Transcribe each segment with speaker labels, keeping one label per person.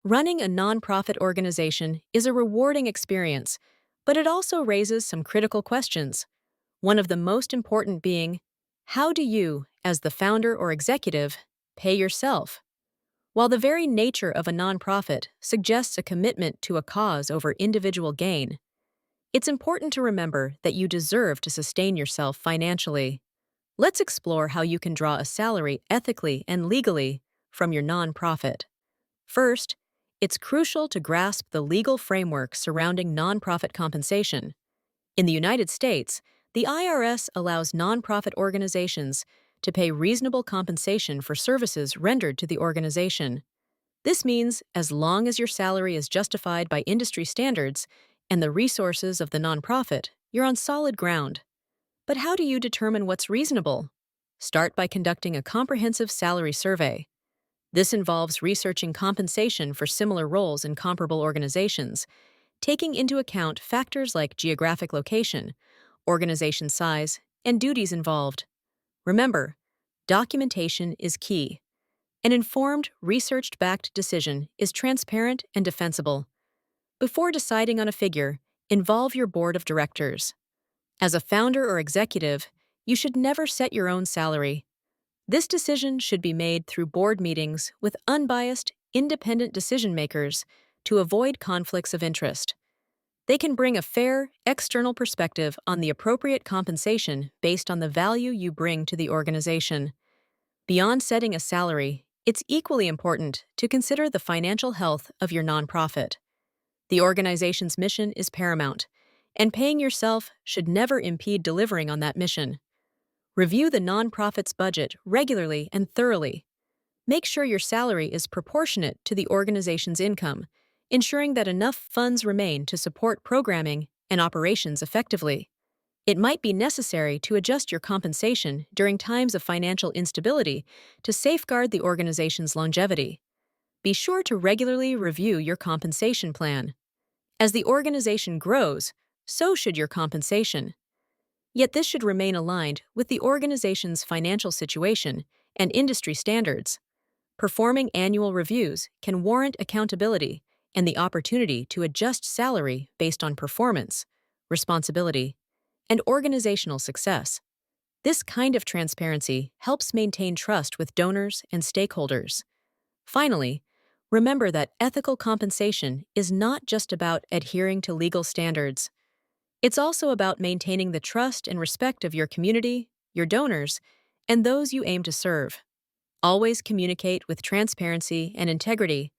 Speaker 1: Running a nonprofit organization is a rewarding experience, but it also raises some critical questions. One of the most important being, how do you, as the founder or executive, pay yourself? While the very nature of a nonprofit suggests a commitment to a cause over individual gain, it's important to remember that you deserve to sustain yourself financially. Let's explore how you can draw a salary ethically and legally from your nonprofit. First, it's crucial to grasp the legal framework surrounding nonprofit compensation. In the United States, the IRS allows nonprofit organizations to pay reasonable compensation for services rendered to the organization. This means as long as your salary is justified by industry standards and the resources of the nonprofit, you're on solid ground. But how do you determine what's reasonable? Start by conducting a comprehensive salary survey. This involves researching compensation for similar roles in comparable organizations, taking into account factors like geographic location, organization size, and duties involved. Remember, documentation is key. An informed, research-backed decision is transparent and defensible. Before deciding on a figure, involve your board of directors. As a founder or executive, you should never set your own salary. This decision should be made through board meetings with unbiased, independent decision makers to avoid conflicts of interest. They can bring a fair, external perspective on the appropriate compensation based on the value you bring to the organization. Beyond setting a salary, it's equally important to consider the financial health of your nonprofit. The organization's mission is paramount, and paying yourself should never impede delivering on that mission. Review the nonprofit's budget regularly and thoroughly. Make sure your salary is proportionate to the organization's income, ensuring that enough funds remain to support programming and operations effectively. It might be necessary to adjust your compensation during times of financial instability to safeguard the organization's longevity. Be sure to regularly review your compensation plan. As the organization grows, so should your compensation. Yet this should remain aligned with the organization's financial situation and industry standards. Performing annual reviews can warrant accountability and the opportunity to adjust salary based on performance, responsibility, and organizational success. This kind of transparency helps maintain trust with donors and stakeholders. Finally, remember that ethical compensation is not just about adhering to legal standards. It's also about maintaining the trust and respect of your community, your donors, and those you aim to serve. Always communicate with transparency and integrity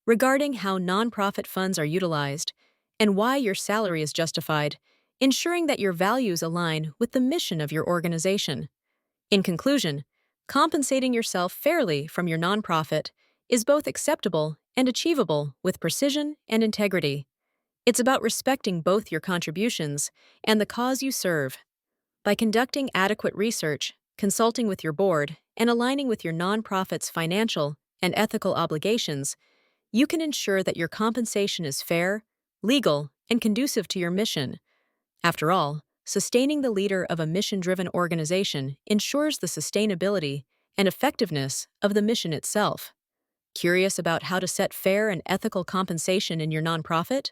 Speaker 1: regarding how nonprofit funds are utilized and why your salary is justified, ensuring that your values align with the mission of your organization. In conclusion, compensating yourself fairly from your nonprofit is both acceptable and achievable with precision and integrity. It's about respecting both your contributions and the cause you serve. By conducting adequate research, consulting with your board, and aligning with your nonprofit's financial and ethical obligations, you can ensure that your compensation is fair, legal, and conducive to your mission. After all, sustaining the leader of a mission-driven organization ensures the sustainability and effectiveness of the mission itself. Curious about how to set fair and ethical compensation in your nonprofit?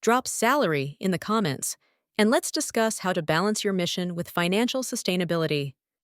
Speaker 1: Drop salary in the comments, and let's discuss how to balance your mission with financial sustainability.